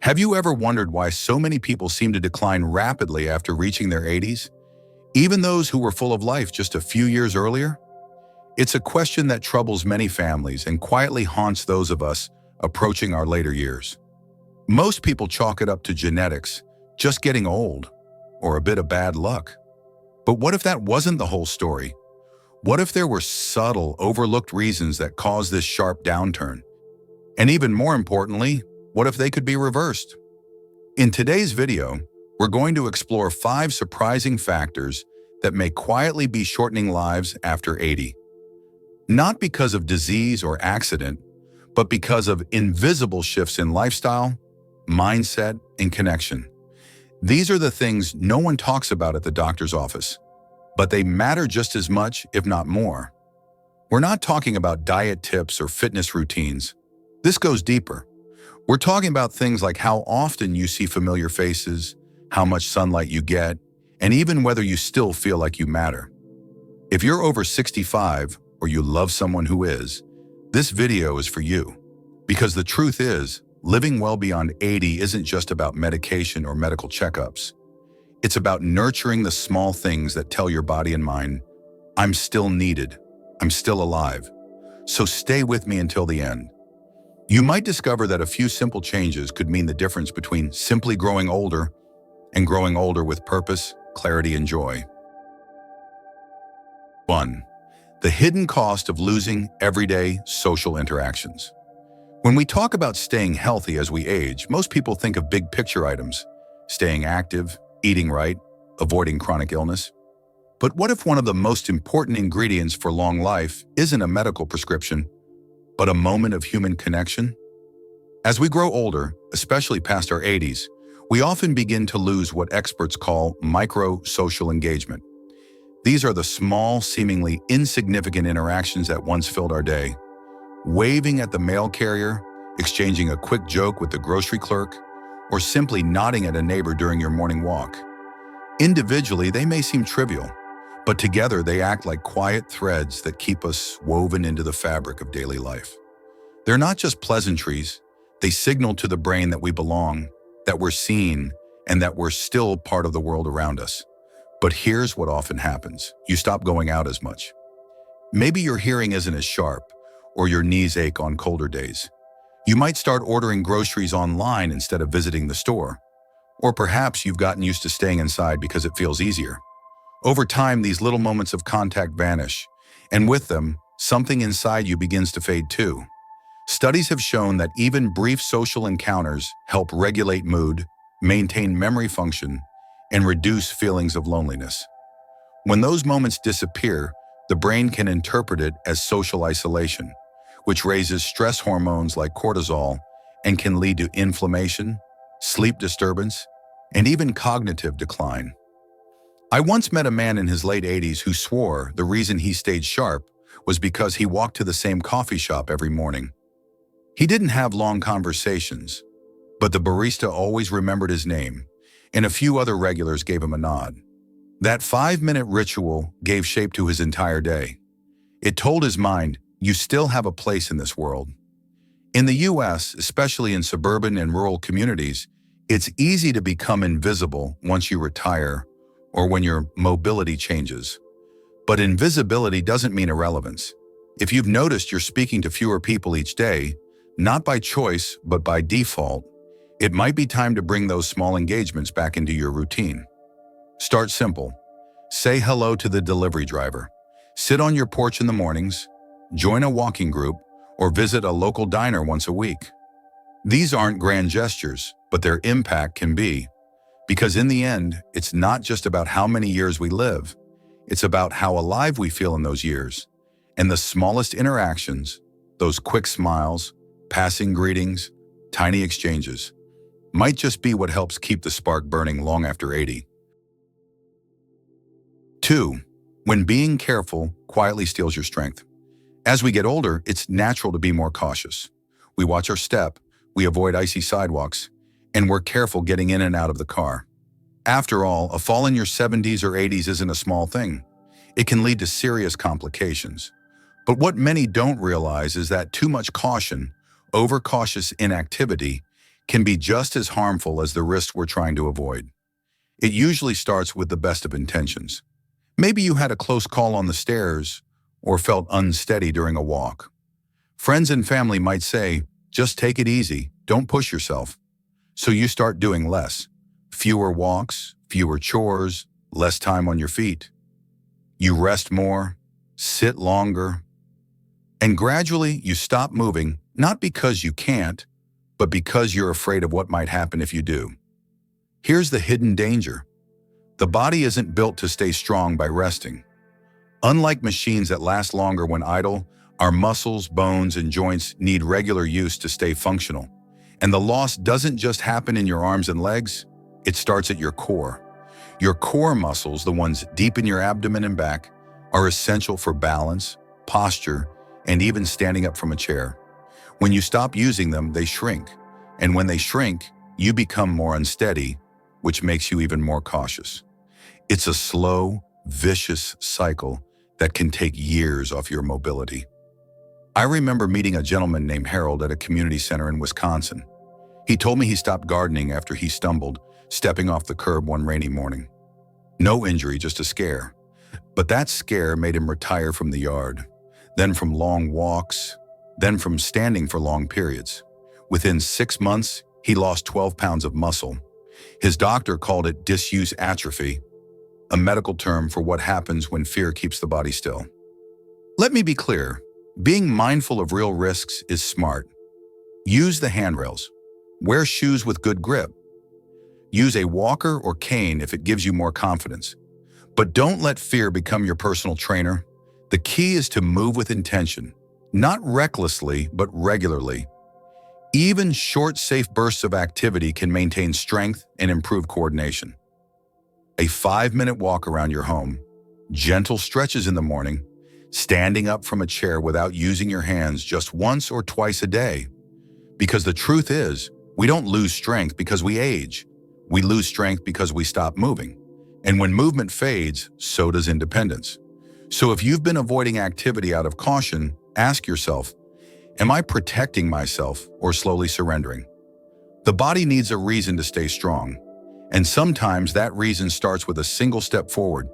Have you ever wondered why so many people seem to decline rapidly after reaching their 80s, even those who were full of life just a few years earlier? It's a question that troubles many families and quietly haunts those of us approaching our later years. Most people chalk it up to genetics, just getting old, or a bit of bad luck. But what if that wasn't the whole story? What if there were subtle, overlooked reasons that caused this sharp downturn? And even more importantly, what if they could be reversed? In today's video, we're going to explore 5 surprising factors that may quietly be shortening lives after 80. Not because of disease or accident, but because of invisible shifts in lifestyle, mindset, and connection. These are the things no one talks about at the doctor's office, but they matter just as much, if not more. We're not talking about diet tips or fitness routines. This goes deeper. We're talking about things like how often you see familiar faces, how much sunlight you get, and even whether you still feel like you matter. If you're over 65 or you love someone who is, this video is for you. Because the truth is, living well beyond 80 isn't just about medication or medical checkups. It's about nurturing the small things that tell your body and mind, I'm still needed, I'm still alive. So stay with me until the end. You might discover that a few simple changes could mean the difference between simply growing older and growing older with purpose, clarity, and joy. 1. The hidden cost of losing everyday social interactions. When we talk about staying healthy as we age, most people think of big picture items, staying active, eating right, avoiding chronic illness. But what if one of the most important ingredients for long life isn't a medical prescription, but a moment of human connection? As we grow older, especially past our 80s, we often begin to lose what experts call micro-social engagement. These are the small, seemingly insignificant interactions that once filled our day. Waving at the mail carrier, exchanging a quick joke with the grocery clerk, or simply nodding at a neighbor during your morning walk. Individually, they may seem trivial, but together they act like quiet threads that keep us woven into the fabric of daily life. They're not just pleasantries, they signal to the brain that we belong, that we're seen, and that we're still part of the world around us. But here's what often happens. You stop going out as much. Maybe your hearing isn't as sharp, or your knees ache on colder days. You might start ordering groceries online instead of visiting the store. Or perhaps you've gotten used to staying inside because it feels easier. Over time, these little moments of contact vanish, and with them, something inside you begins to fade too. Studies have shown that even brief social encounters help regulate mood, maintain memory function, and reduce feelings of loneliness. When those moments disappear, the brain can interpret it as social isolation, which raises stress hormones like cortisol and can lead to inflammation, sleep disturbance, and even cognitive decline. I once met a man in his late 80s who swore the reason he stayed sharp was because he walked to the same coffee shop every morning. He didn't have long conversations, but the barista always remembered his name, and a few other regulars gave him a nod. That 5-minute ritual gave shape to his entire day. It told his mind, you still have a place in this world. In the US, especially in suburban and rural communities, it's easy to become invisible once you retire or when your mobility changes. But invisibility doesn't mean irrelevance. If you've noticed you're speaking to fewer people each day, not by choice, but by default, it might be time to bring those small engagements back into your routine. Start simple. Say hello to the delivery driver. Sit on your porch in the mornings, join a walking group, or visit a local diner once a week. These aren't grand gestures, but their impact can be. Because in the end, it's not just about how many years we live. It's about how alive we feel in those years. And the smallest interactions, those quick smiles, passing greetings, tiny exchanges, might just be what helps keep the spark burning long after 80. 2. When being careful quietly steals your strength. As we get older, it's natural to be more cautious. We watch our step, we avoid icy sidewalks, and we're careful getting in and out of the car. After all, a fall in your 70s or 80s isn't a small thing. It can lead to serious complications. But what many don't realize is that too much caution, overcautious inactivity, can be just as harmful as the risks we're trying to avoid. It usually starts with the best of intentions. Maybe you had a close call on the stairs or felt unsteady during a walk. Friends and family might say, just take it easy, don't push yourself. So you start doing less. Fewer walks, fewer chores, less time on your feet. You rest more, sit longer, and gradually you stop moving, not because you can't, but because you're afraid of what might happen if you do. Here's the hidden danger. The body isn't built to stay strong by resting. Unlike machines that last longer when idle, our muscles, bones, and joints need regular use to stay functional. And the loss doesn't just happen in your arms and legs, it starts at your core. Your core muscles, the ones deep in your abdomen and back, are essential for balance, posture, and even standing up from a chair. When you stop using them, they shrink. And when they shrink, you become more unsteady, which makes you even more cautious. It's a slow, vicious cycle that can take years off your mobility. I remember meeting a gentleman named Harold at a community center in Wisconsin. He told me he stopped gardening after he stumbled, stepping off the curb one rainy morning. No injury, just a scare. But that scare made him retire from the yard, then from long walks, then from standing for long periods. Within 6 months, he lost 12 pounds of muscle. His doctor called it disuse atrophy, a medical term for what happens when fear keeps the body still. Let me be clear, being mindful of real risks is smart. Use the handrails. Wear shoes with good grip. Use a walker or cane if it gives you more confidence. But don't let fear become your personal trainer. The key is to move with intention, not recklessly, but regularly. Even short, safe bursts of activity can maintain strength and improve coordination. A 5-minute walk around your home, gentle stretches in the morning, standing up from a chair without using your hands just once or twice a day. Because the truth is, we don't lose strength because we age. We lose strength because we stop moving. And when movement fades, so does independence. So if you've been avoiding activity out of caution, ask yourself, am I protecting myself or slowly surrendering? The body needs a reason to stay strong. And sometimes that reason starts with a single step forward.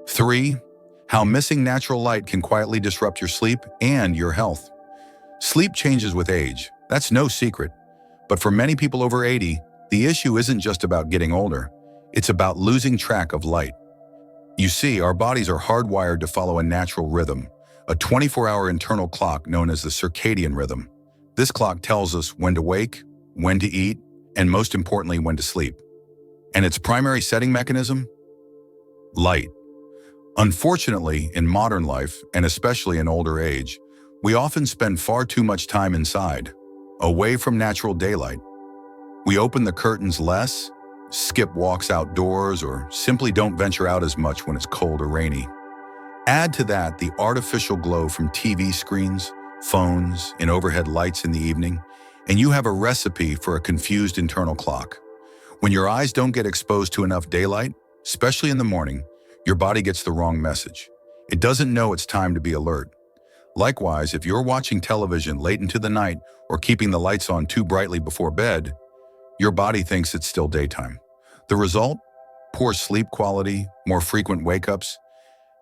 3. How missing natural light can quietly disrupt your sleep and your health. Sleep changes with age. That's no secret. But for many people over 80, the issue isn't just about getting older. It's about losing track of light. You see, our bodies are hardwired to follow a natural rhythm, a 24-hour internal clock known as the circadian rhythm. This clock tells us when to wake, when to eat, and most importantly, when to sleep. And its primary setting mechanism? Light. Unfortunately, in modern life, and especially in older age, we often spend far too much time inside, away from natural daylight. We open the curtains less, skip walks outdoors, or simply don't venture out as much when it's cold or rainy. Add to that the artificial glow from TV screens, phones, and overhead lights in the evening, and you have a recipe for a confused internal clock. When your eyes don't get exposed to enough daylight, especially in the morning, your body gets the wrong message. It doesn't know it's time to be alert. Likewise, if you're watching television late into the night or keeping the lights on too brightly before bed, your body thinks it's still daytime. The result? Poor sleep quality, more frequent wake-ups,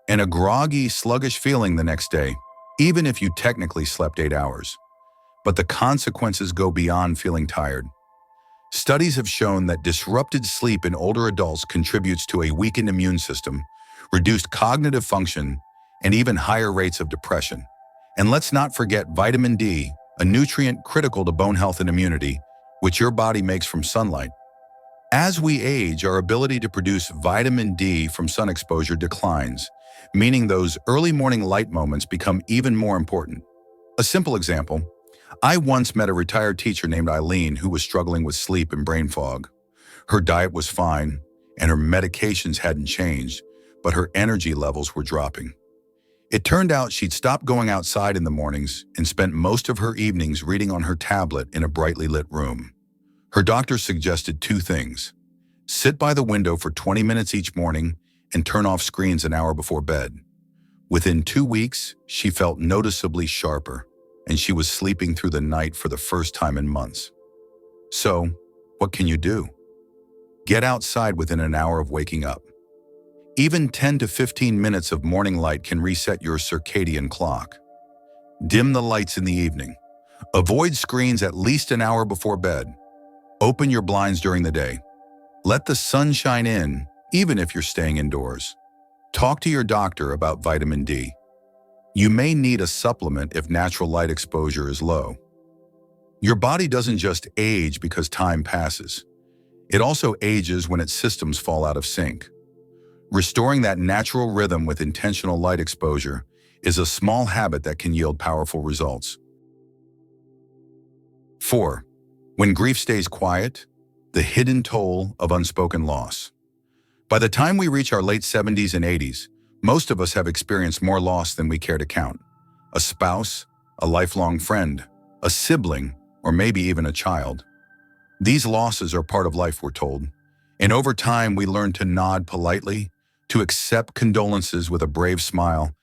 and a groggy, sluggish feeling the next day, even if you technically slept 8 hours. But the consequences go beyond feeling tired. Studies have shown that disrupted sleep in older adults contributes to a weakened immune system, reduced cognitive function, and even higher rates of depression. And let's not forget vitamin D, a nutrient critical to bone health and immunity, which your body makes from sunlight. As we age, our ability to produce vitamin D from sun exposure declines, meaning those early morning light moments become even more important. A simple example, I once met a retired teacher named Eileen who was struggling with sleep and brain fog. Her diet was fine, and her medications hadn't changed, but her energy levels were dropping. It turned out she'd stopped going outside in the mornings and spent most of her evenings reading on her tablet in a brightly lit room. Her doctor suggested 2 things. Sit by the window for 20 minutes each morning and turn off screens an hour before bed. Within 2 weeks, she felt noticeably sharper. and she was sleeping through the night for the first time in months. So, what can you do? Get outside within an hour of waking up. Even 10 to 15 minutes of morning light can reset your circadian clock. Dim the lights in the evening. Avoid screens at least an hour before bed. Open your blinds during the day. Let the sun shine in, even if you're staying indoors. Talk to your doctor about vitamin D. You may need a supplement if natural light exposure is low. Your body doesn't just age because time passes. It also ages when its systems fall out of sync. Restoring that natural rhythm with intentional light exposure is a small habit that can yield powerful results. 4. When grief stays quiet, the hidden toll of unspoken loss. By the time we reach our late 70s and 80s, most of us have experienced more loss than we care to count. A spouse, a lifelong friend, a sibling, or maybe even a child. These losses are part of life, we're told. And over time, we learn to nod politely, to accept condolences with a brave smile,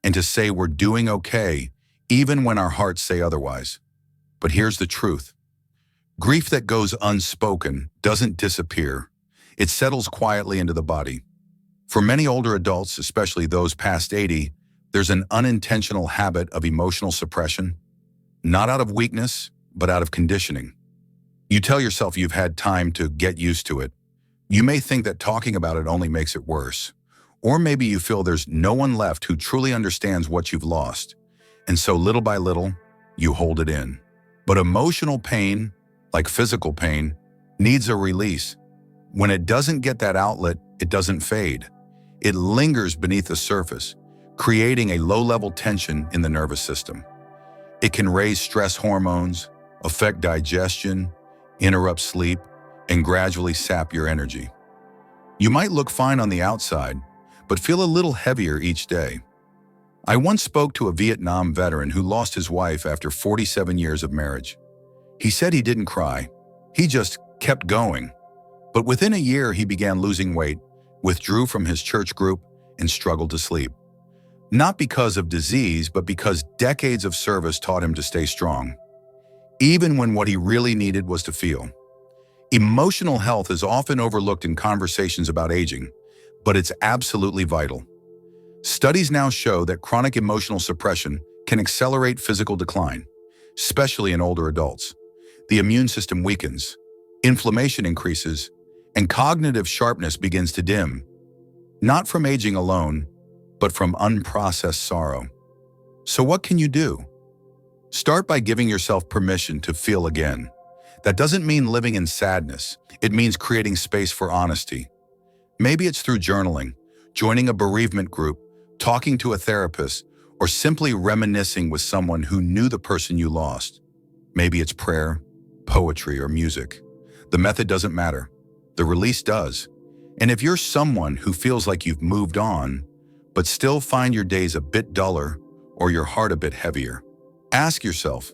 and to say we're doing okay, even when our hearts say otherwise. But here's the truth. Grief that goes unspoken doesn't disappear. It settles quietly into the body. For many older adults, especially those past 80, there's an unintentional habit of emotional suppression, not out of weakness, but out of conditioning. You tell yourself you've had time to get used to it. You may think that talking about it only makes it worse. Or maybe you feel there's no one left who truly understands what you've lost. And so little by little, you hold it in. But emotional pain, like physical pain, needs a release. When it doesn't get that outlet, it doesn't fade. It lingers beneath the surface, creating a low-level tension in the nervous system. It can raise stress hormones, affect digestion, interrupt sleep, and gradually sap your energy. You might look fine on the outside, but feel a little heavier each day. I once spoke to a Vietnam veteran who lost his wife after 47 years of marriage. He said he didn't cry. He just kept going. But within a year, he began losing weight, withdrew from his church group, and struggled to sleep. Not because of disease, but because decades of service taught him to stay strong, even when what he really needed was to feel. Emotional health is often overlooked in conversations about aging, but it's absolutely vital. Studies now show that chronic emotional suppression can accelerate physical decline, especially in older adults. The immune system weakens, inflammation increases, and cognitive sharpness begins to dim, not from aging alone, but from unprocessed sorrow. So what can you do? Start by giving yourself permission to feel again. That doesn't mean living in sadness. It means creating space for honesty. Maybe it's through journaling, joining a bereavement group, talking to a therapist, or simply reminiscing with someone who knew the person you lost. Maybe it's prayer, poetry, or music. The method doesn't matter. The release does. And if you're someone who feels like you've moved on, but still find your days a bit duller or your heart a bit heavier, ask yourself,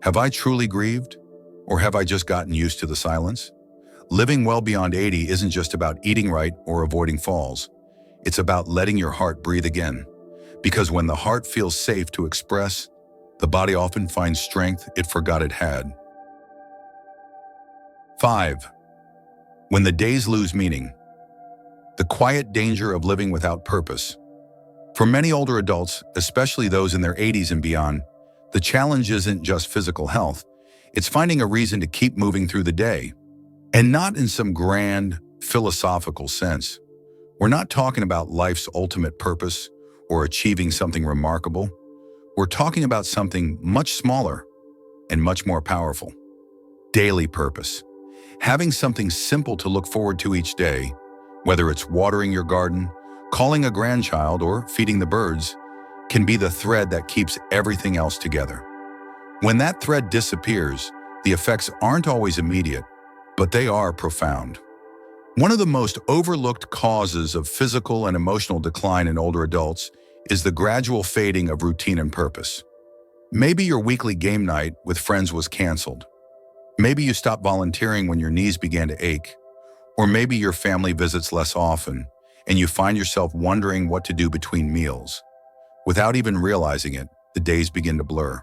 have I truly grieved? Or have I just gotten used to the silence? Living well beyond 80 isn't just about eating right or avoiding falls. It's about letting your heart breathe again. Because when the heart feels safe to express, the body often finds strength it forgot it had. 5. When the days lose meaning. The quiet danger of living without purpose. For many older adults, especially those in their 80s and beyond, the challenge isn't just physical health. It's finding a reason to keep moving through the day. And not in some grand, philosophical sense. We're not talking about life's ultimate purpose or achieving something remarkable. We're talking about something much smaller and much more powerful. Daily purpose. Having something simple to look forward to each day, whether it's watering your garden, calling a grandchild, or feeding the birds, can be the thread that keeps everything else together. When that thread disappears, the effects aren't always immediate, but they are profound. One of the most overlooked causes of physical and emotional decline in older adults is the gradual fading of routine and purpose. Maybe your weekly game night with friends was canceled. Maybe you stopped volunteering when your knees began to ache. Or maybe your family visits less often, and you find yourself wondering what to do between meals. Without even realizing it, the days begin to blur.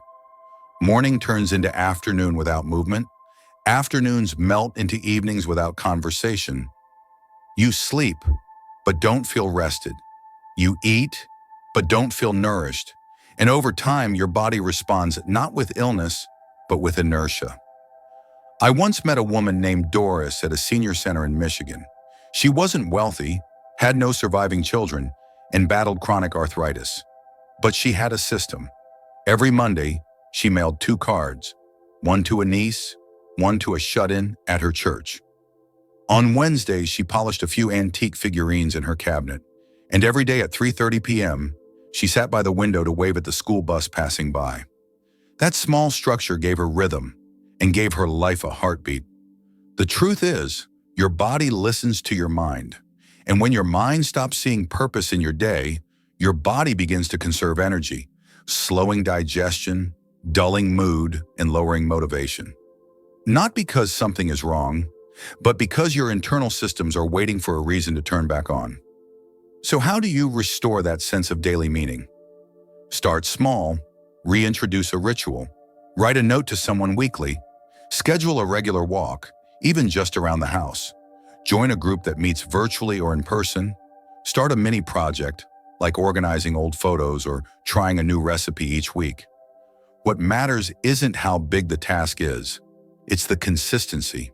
Morning turns into afternoon without movement. Afternoons melt into evenings without conversation. You sleep, but don't feel rested. You eat, but don't feel nourished. And over time, your body responds not with illness, but with inertia. I once met a woman named Doris at a senior center in Michigan. She wasn't wealthy, had no surviving children, and battled chronic arthritis. But she had a system. Every Monday, she mailed 2 cards, one to a niece, one to a shut-in at her church. On Wednesdays, she polished a few antique figurines in her cabinet, and every day at 3:30 p.m., she sat by the window to wave at the school bus passing by. That small structure gave her rhythm and gave her life a heartbeat. The truth is, your body listens to your mind, and when your mind stops seeing purpose in your day, your body begins to conserve energy, slowing digestion, dulling mood, and lowering motivation. Not because something is wrong, but because your internal systems are waiting for a reason to turn back on. So how do you restore that sense of daily meaning? Start small, reintroduce a ritual, write a note to someone weekly, schedule a regular walk, even just around the house. Join a group that meets virtually or in person. Start a mini project, like organizing old photos or trying a new recipe each week. What matters isn't how big the task is, it's the consistency.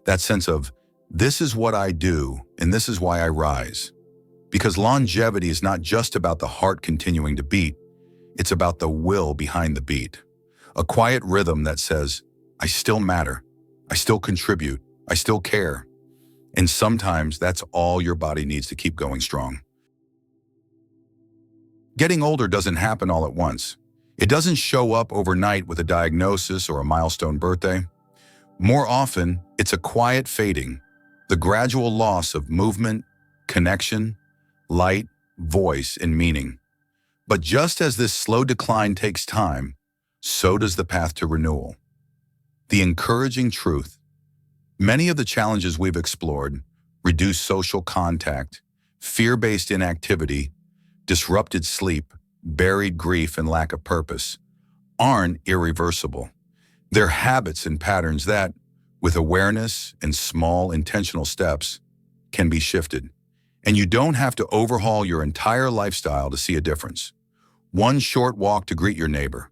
That sense of, this is what I do and this is why I rise. Because longevity is not just about the heart continuing to beat, it's about the will behind the beat. A quiet rhythm that says, I still matter, I still contribute, I still care. And sometimes that's all your body needs to keep going strong. Getting older doesn't happen all at once. It doesn't show up overnight with a diagnosis or a milestone birthday. More often, it's a quiet fading, the gradual loss of movement, connection, light, voice, and meaning. But just as this slow decline takes time, so does the path to renewal. The encouraging truth: many of the challenges we've explored, reduced social contact, fear-based inactivity, disrupted sleep, buried grief, and lack of purpose, aren't irreversible. They're habits and patterns that, with awareness and small intentional steps, can be shifted. And you don't have to overhaul your entire lifestyle to see a difference. One short walk to greet your neighbor,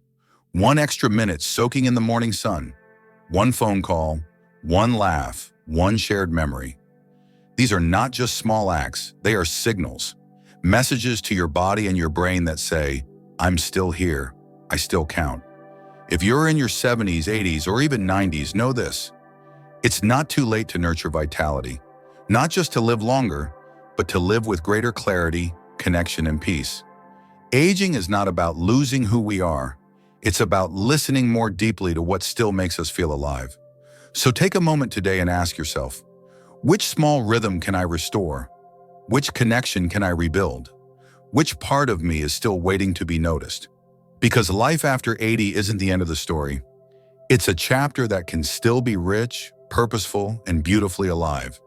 one extra minute soaking in the morning sun, one phone call, one laugh, one shared memory. These are not just small acts, they are signals, messages to your body and your brain that say, I'm still here, I still count. If you're in your 70s, 80s, or even 90s, know this: it's not too late to nurture vitality, not just to live longer, but to live with greater clarity, connection, and peace. Aging is not about losing who we are. It's about listening more deeply to what still makes us feel alive. So take a moment today and ask yourself, which small rhythm can I restore? Which connection can I rebuild? Which part of me is still waiting to be noticed? Because life after 80 isn't the end of the story. It's a chapter that can still be rich, purposeful, and beautifully alive.